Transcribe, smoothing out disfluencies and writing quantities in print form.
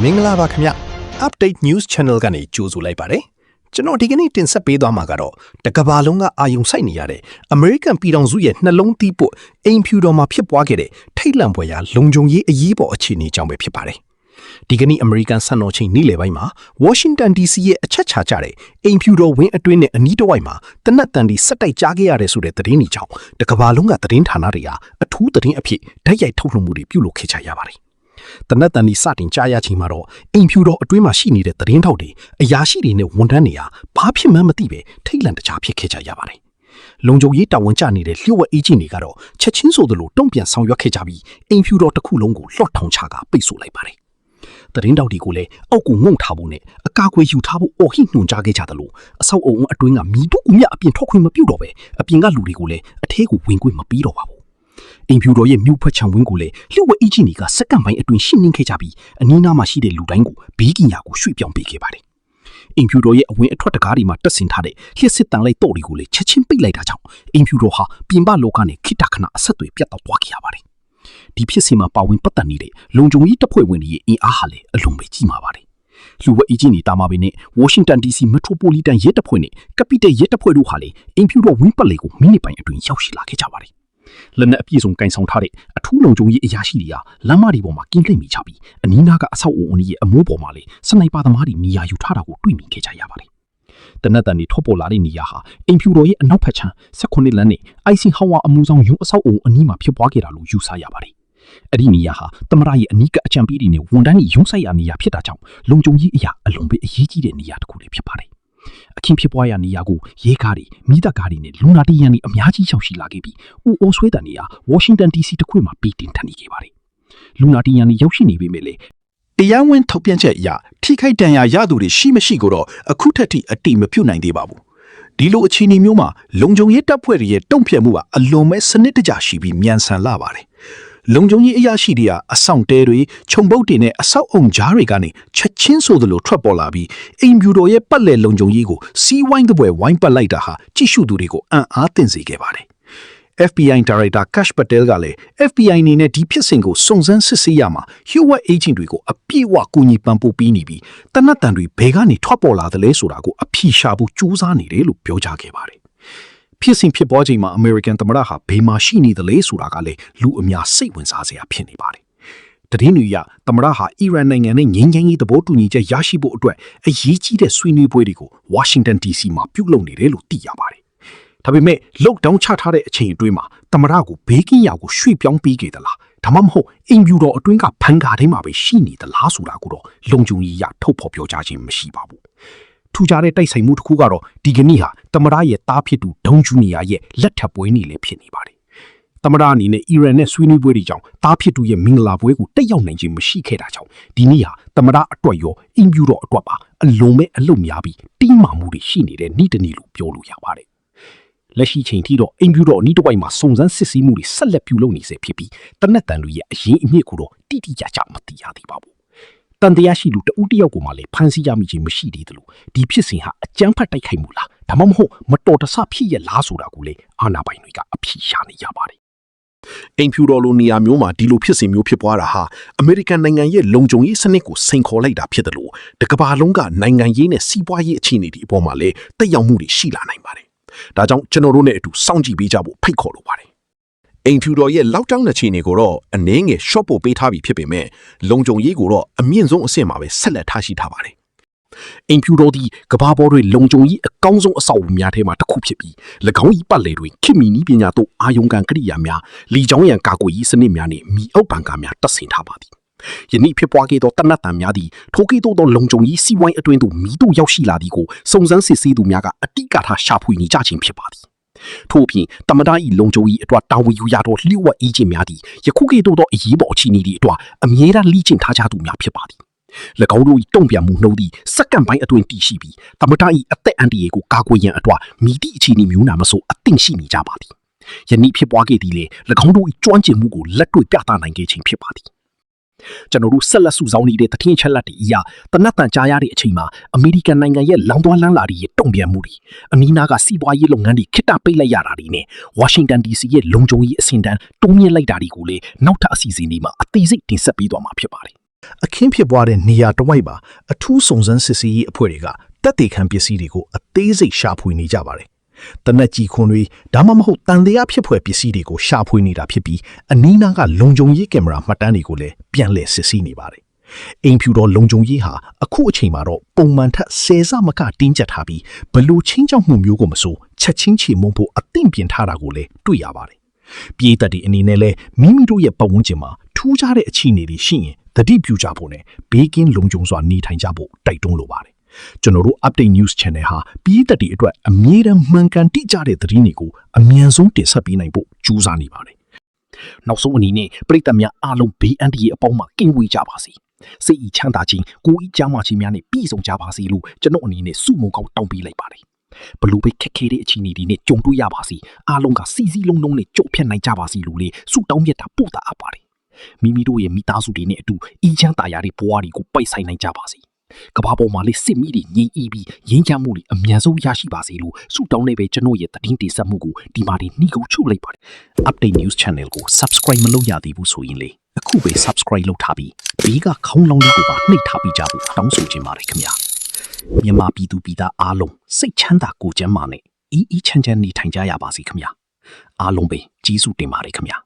မင်္ဂလာပါခင်ဗျ Update News Channel ကနေကြိုဆိုလိုက်ပါတယ်ကျွန်တော်ဒီကနေ့တင်ဆက်ပေးသွားမှာကတော့တကဘာလုံးကအာယုံစိုက်နေရတဲ့ American ပြည်ထောင်စုရဲ့နှလုံးသီးပွတ်အိမ်ဖြူတော်မှာဖြစ်ပွားခဲ့တဲ့ထိတ်လန့်ဖွယ်ရာလုံခြုံရေးအရေးပေါ်အခြေအနေကြောင့်ပဲဖြစ်ပါတယ်ဒီကနေ့ American စံတော်ချိန်နေ့လယ်ပိုင်းမှာ Washington DC ရဲ့အချက်ချကြတဲ့အိမ်ဖြူတော်ဝင်းအတွင်းနဲ့အနီးတစ်ဝိုက်မှာတနက်တန်ဒီစက်တိုက်ကြားခဲ့ရတဲ့ဆိုတဲ့သတင်းတွေကြောင့်တကဘာလုံးကသတင်းဌာနတွေဟာအထူးသတင်းအဖြစ်ဓာတ်ရိုက်ထုတ်လွှင့်မှုတွေပြုလုပ်ခဲ့ကြရပါတယ်တနက်တန်ဒီစတင်ကြားရချိန်မှာတော့အိမ်ဖြူတော်အတွင်းမှာရှိနေတဲ့သတင်းထောက်တွေအရာရှိတွေနဲ့ဝန်ထမ်းတွေဟာဘာဖြစ်မှန်းမသိပဲထိတ်လန့်တကြားဖြစ်ခဲ့ကြရပါတယ်လုံခြုံရေးတာဝန်ကျနေတဲ့လျှို့ဝှက်အေဂျင့်တွေကတော့ချက်ချင်းဆိုသလိုတုံ့ပြန်ဆောင်ရွက်ခဲ့ကြပြီးအိမ်ဖြူတော်တစ်ခုလုံးကိုလွှတ်ထောင်ချကပိတ်ဆို့လိုက်ပါတယ်သတင်းတောက်တွေကိုလည်းအောက်ကိုငုံထားဖို့နဲ့အကာအကွယ်ယူထားဖို့အော်ဟစ်ညွှန်ကြားခဲ့ကြတယ်လို့အဆောက်အုံအတွင်းကမီးတုကူမြအပြင်ထွက်ခွင့်မပြုတော့ပဲအပြင်ကလူတွေကိုလည်းအထဲကိုဝင်ခွင့်မပေးတော့ပါဘူးအိမ်ဖြူတော်ရဲ့မြို့ဖက်ချံဝင်းကိုလည်းလျှို့ဝှက်အေဂျင့်တွေကစက္ကန့်ပိုင်းအတွင်းရှင်းလင်းခဲ့ကြပြီးအနီးနားမှာရှိတဲ့လူတိုင်းကိုဘေးကင်းရာကိုရွှေ့ပြောင်းပေးခဲ့ပါတယ်အိမ်ဖြူတော်ရဲ့အဝင်အထွက်တကားတွေမှာတက်ဆင်ထားတဲ့လျှက်စစ်တန်လိုက်တော့တွေကိုလည်းချက်ချင်းပိတ်လိုက်တာကြောင့်အိမ်ဖြူတော်ဟာပြင်ပလောကနဲ့ခိတခဏအဆက်တွေပြတ်တော့သွားခဲ့ရပါတယ်ဒီဖြစ်စဉ်မှာပါဝင်ပတ်သက်နေတဲ့လုံခြုံရေးတပ်ဖွဲ့ဝင်တွေရဲ့အင်အားဟာလည်းအလွန်ပဲကြီးမားပါတယ်လူဝက်အေဂျင့်တွေတာမာပင်နဲ့ Washington DC Metropolitan ရဲတပ်ဖွဲ့နဲ့ Capital ရဲတပ်ဖွဲ့တို့ဟာလည်းအိမ်ဖြူတော်ဝင်းပတ်လေကိုမိနစ်ပိုင်းအတွင်းရောက်ရှိလာခဲ့ကြပါတယ်လက်နက်အပြည့်စုံကင်ဆောင်ထားတဲ့အထူးလုံခြုံရေးအရာရှိတွေဟာလမ်းမတွေပေါ်မှာကင်းလှည့်မိကြပြီးအနီးနားကအဆောက်အုံရဲ့အမိုးပေါ်မှာလည်းစနိုက်ပါသမားတွေနေရာယူထားတာကိုတွေ့မြင်ခဲ့ကြရပါတယ်တနက်တန်တွေထွက်ပေါ်လာတဲ့နေရာဟာအိမ်ဖြူတော်ရဲ့အနောက်ဘက်ခြမ်း18လမ်းနဲ့ Eisenhower အမှုဆောင်ရုံးအဆောက်အုံအနီးမှာဖြစ်ပွားခဲ့တာလို့ယူဆရပါတယ်အဲ့ဒီနေရာဟာသမရရဲ့အနီးကအကြံပေးတွေနဲ့ဝန်ထမ်းတွေရုံးဆိုင်ရာနေရာဖြစ်တာကြောင့်လုံခြုံရေးအရာအလွန်ပဲအရေးကြီးတဲ့နေရာတစ်ခုလေးဖြစ်ပါတယ်အခင်းဖြစ်ပွားရာနေရာကိုရဲကားတွေမိသားကားတွေနဲ့လူနာတီရန်တွေအများကြီးရောက်ရှိလာခဲ့ပြီးဦးအိုးဆွဲတန်တွေက Washington DC တခွေမှာပေးတင်ထန်နေခဲ့ပါတယ်လူနာတီရန်တွေရောက်ရှိနေပေမဲ့လေတရားဝင်ထုတ်ပြန်ချက်အရထိခိုက်ဒဏ်ရာရသူတွေရှိမရှိကိုတော့အခုထက်ထိအတိမပြုတ်နိုင်သေးပါဘူးဒီလိုအခြေအနေမျိုးမှာလုံခြုံရေးတပ်ဖွဲ့တွေရဲ့တုံ့ပြန်မှုကအလွန်ပဲစနစ်တကျရှိပြီးမြန်ဆန်လာပါတယ်လုံခြုံရေးအရာရှိတွေကအဆောင်တဲတွေခြုံပုတ်တွေနဲ့အဆောက်အုံကြားတွေကနေချက်ချင်းဆိုသလိုထွက်ပေါ်လာပြီးအိမ်ဖြူတော်ရဲ့ပတ်လည်လုံခြုံရေးကိုစီးဝိုင်းတဲ့ပွဲဝိုင်းပတ်လိုက်တာဟာကြည့်ရှုသူတွေကိုအံ့အားသင့်စေခဲ့ပါတယ် FBI Director Kash Patel ကလည်း FBI အနေနဲ့ဒီဖြစ်စဉ်ကိုစုံစမ်းစစ်ဆေးရမှာလျှို့ဝှက်အေဂျင့်တွေကိုအပြည့်အဝကူညီပံ့ပိုးပေးနေပြီးတနတ်တန်တွေဘယ်ကနေထွက်ပေါ်လာသလဲဆိုတာကိုအဖြေရှာဖို့ကြိုးစားနေတယ်လို့ပြောကြားခဲ့ပါတယ်ဖြစ်စဉ်ဖြစ်ပေါ်ချိန်မှာ American သမ္မတဟာဘေးမှာရှိနေသလဲဆိုတာကလည်းလူအများစိတ်ဝင်စားစရာဖြစ်နေပါတယ်။သတင်းတွေအရသမ္မတဟာအီရန်နိုင်ငံနဲ့ငြိမ်းချမ်းရေးသဘောတူညီချက်ရရှိဖို့အတွက်အရေးကြီးတဲ့ဆွေးနွေးပွဲတွေကို Washington DC မှာပြုလုပ်နေတယ်လို့သိရပါတယ်။ဒါပေမဲ့ lockdown ချထားတဲ့အချိန်အတွင်းမှာသမ္မတကိုဘေးကင်းရာကိုရွှေ့ပြောင်းပေးခဲ့သလားဒါမှမဟုတ်အိမ်ဖြူတော်အတွင်းကဖန်ကာထဲမှာပဲရှိနေသလားဆိုတာကိုတော့လုံခြုံရေးရထုတ်ဖော်ပြောကြားခြင်းမရှိပါဘူး။ထူးခြားတဲ့တိုက်ဆိုင်မှုတစ်ခုကတော့ဒီကနေ့ဟာသမ္မတရဲ့တားဖြစ်သူဒုံဂျူနီယာရဲ့လက်ထပ်ပွဲနေ့လည်းဖြစ်နေပါတယ်။သမ္မတအနေနဲ့အီရန်နဲ့ဆွေးနွေးပွဲတွေကြောင့်တားဖြစ်သူရဲ့မင်္ဂလာပွဲကိုတက်ရောက်နိုင်ခြင်းမရှိခဲ့တာကြောင့်ဒီနေ့ဟာသမ္မတအတွက်ရောအင်ဖြူတော်အတွက်ပါအလုံးမဲ့အလုပ်များပြီးတင်းမာမှုတွေရှိနေတဲ့နေ့တစ်နေ့လို့ပြောလို့ရပါတယ်။လက်ရှိချိန်ထိတော့အင်ဖြူတော်အနီးတစ်ဝိုက်မှာစုံစမ်းစစ်ဆေးမှုတွေဆက်လက်ပြုလုပ်နေစေဖြစ်ပြီးတနက်တန်လူရဲ့အရင်အမြင့်ကိုတော့တိတိကျကျမသိရသေးပါဘူးတန်တရားရှိလူတဦးတယောက်ကိုမှလည်းဖမ်းဆီးရမိခြင်းမရှိသေးသလိုဒီဖြစ်စဉ်ဟာအကြမ်းဖက်တိုက်ခိုက်မှုလားဒါမှမဟုတ်မတော်တဆဖြစ်ရလားဆိုတာကိုလည်းအာဏာပိုင်တွေကအဖြေရှာနေရပါတယ်အိမ်ဖြူတော်လိုနေရာမျိုးမှာဒီလိုဖြစ်စဉ်မျိုးဖြစ်ပွားတာဟာအမေရိကန်နိုင်ငံရဲ့လုံခြုံရေးစနစ်ကိုစိန်ခေါ်လိုက်တာဖြစ်တယ်လို့တကမ္ဘာလုံးကနိုင်ငံရေးနဲ့စီးပွားရေးအခြေအနေတွေအပေါ်မှာလည်းတက်ရောက်မှုတွေရှိလာနိုင်ပါတယ်ဒါကြောင့်ကျွန်တော်တို့နဲ့အတူစောင့်ကြည့်ပေးကြဖို့ဖိတ်ခေါ်လိုပါတယ်အိမ်ဖြူတော်ရဲ့လောက်တောင်းတဲ့ခြေနေကိုတော့အနည်းငယ် short ပို့ပေးထားပြီးဖြစ်ပေမဲ့လုံခြုံရေးကိုတော့အမြင့်ဆုံးအဆင့်မှာပဲဆက်လက်ထားရှိထားပါတယ်။အိမ်ဖြူတော်ဒီကဘာပေါ်တွေလုံခြုံရေးအကောင်းဆုံးအဆောက်အဦများထဲမှာတစ်ခုဖြစ်ပြီး၎င်း၏ပတ်လည်တွင်ခင်မီနီးပညာတို့အာယုံကန်ကရိယာများလီချောင်းရန်ကာကွယ်ရေးစနစ်များနှင့်မီအောက်ပံကားများတပ်ဆင်ထားပါသည်။ယနေ့ဖြစ်ပွားခဲ့သောတနတ်တန်များသည်ထိုကဲ့သို့သောလုံခြုံရေးစီးပွားရေးအတွင်းသို့မီတို့ရောက်ရှိလာသည်ကိုစုံစမ်းစစ်ဆေးသူများကအတိအကထားရှာဖွေနေကြခြင်းဖြစ်ပါသည်ထို့အပြင်တမန်တော်၏လုံခြုံရေးအတွက်တာဝန်ယူရသောလျှို့ဝှက်အေဂျင့်များသည်ယခုကဲ့သို့သောအရေးပေါ်အခြေအနေတွေအတွက်အမြဲတမ်းလိကျင့်ထားကြသူများဖြစ်ပါသည်၎င်းတို့၏တုံ့ပြန်မှုနှုန်းသည်စက္ကန့်ပိုင်းအတွင်းတည်ရှိပြီးတမန်တော်၏အသက်အန္တရာယ်ကိုကာကွယ်ရန်အတွက်မိသည့်အခြေအနေမျိုးနာမဆိုအသင့်ရှိနေကြပါသည်ယနေ့ဖြစ်ပွားခဲ့သည်လေ၎င်းတို့၏ကျွမ်းကျင်မှုကိုလက်တွေ့ပြသနိုင်ခဲ့ခြင်းဖြစ်ပါသည်ကျွန်တော်တို့ဆက်လက်စုဆောင်းနေတဲ့တထင်းချက်လက်တွေအရာတနတ်တန်ကြားရတဲ့အချိန်မှာအမေရိကန်နိုင်ငံရဲ့လောင်သွားလန်းလာတွေရဲ့တုံ့ပြန်မှုတွေအနီးနားကစီးပွားရေးလုပ်ငန်းတွေခိတ္တပိတ်လိုက်ရတာတွေနဲ့ Washington DC ရဲ့လုံခြုံရေးအဆင့်တန်းတိုးမြင့်လိုက်တာတွေကိုလည်းနောက်ထပ်အစီအစဉ်တွေမှာအသေးစိတ်တင်ဆက်ပေးသွားမှာဖြစ်ပါတယ် အခင်းဖြစ်ပွားတဲ့နေရာတစ်ဝိုက်ပါအထူးစုံစမ်းစစ်ဆေးရေးအဖွဲ့တွေကတပ်တေခံပစ္စည်းတွေကိုအသေးစိတ်ရှာဖွေနေကြပါတယ်။တနက်ကြီးခွန်တွေဒါမှမဟုတ်တန်တရားဖြစ်ဖွယ်ပစ္စည်းတွေကိုရှာဖွေနေတာဖြစ်ပြီးအနီးနားကလုံခြုံရေးကင်မရာမှတ်တမ်းတွေကိုလည်းပြန်လည်စစ်ဆေးနေပါတယ်။အိမ်ဖြူတော်လုံခြုံရေးဟာအခုအချိန်မှာတော့ပုံမှန်ထက်ဆယ်ဆမကတင်းကျပ်ထားပြီးဘလို့ချင်းချောက်မှုမျိုးကိုမဆိုချက်ချင်းချေမှုန်းဖို့အသင့်ပြင်ထားတာကိုလည်းတွေ့ရပါတယ်။ပြည်သက်တွေအနေနဲ့လည်းမိမိတို့ရဲ့ပတ်ဝန်းကျင်မှာထူးခြားတဲ့အခြေအနေတွေရှိရင်သတိပြုကြဖို့နဲ့ဘေးကင်းလုံခြုံစွာနေထိုင်ကြဖို့တိုက်တွန်းလိုပါတယ်။ကျွန်တော်တို့ Update News Channel ဟာပြည်သက်တွေအတွက်အမြဲတမ်းမှန်ကန်တိကျတဲ့သတင်းတွေကိုအမြန်ဆုံးတင်ဆက်ပေးနိုင်ဖို့ကြိုးစားနေပါတယ်။နောက်ဆုံးအနေနဲ့ပြည်သက်များအားလုံးဘေးအန္တရာယ်အပေါင်းမှာကင်းဝေးကြပါစေ။စိတ်ဤချမ်းသာခြင်းကိုယ်ဤကျမ်းမာခြင်းများနဲ့ပြည့်စုံကြပါစေလို့ကျွန်တော်အနေနဲ့ဆုမွန်ကောင်းတောင်းပေးလိုက်ပါတယ်။ဘလို့ပဲခက်ခဲတဲ့အခြေအနေတွေနဲ့ကြုံတွေ့ရပါစေအားလုံးကစီစီလုံးလုံးနဲ့ကြုံဖြတ်နိုင်ကြပါစေလို့လေဆုတောင်းမြတ်တာပို့တာအပ်ပါတယ်မိမိတို့ရဲ့မိသားစုတွေနဲ့အတူအီချမ်းသာယာတဲ့ဘဝတွေကိုပိုက်ဆိုင်နိုင်ကြပါစေကဘာပေါ်မှာလေးစစ်မိတွေငြိမ်အေးပြီးရင်းချမ်းမှုတွေအမြန်ဆုံးရရှိပါစေလို့ဆုတောင်းနေပဲကျွန်တော်ရဲ့သတင်းတင်ဆက်မှုကိုဒီမှာနှီးကုပ်ချုပ်လိုက်ပါတယ် Update News Channel ကို Subscribe မလုပ်ရသေးဘူးဆိုရင်လေအခုပဲ Subscribe လုပ်ထားပြီးဘေးကခေါင်းလောင်းလေးကိုပါနှိပ်ထားပြီးကြဖို့တောင်းဆိုချင်ပါတယ်ခင်ဗျာမြန်မာပြည်သူပြည်သားအားလုံးစိတ်ချမ်းသာကိုယ်ကျန်းမာနဲ့အေးအေးချမ်းချမ်းနေထိုင်ကြရပါစေခင်ဗျာအားလုံးပဲကျေးဇူးတင်ပါတယ်ခင်ဗျာ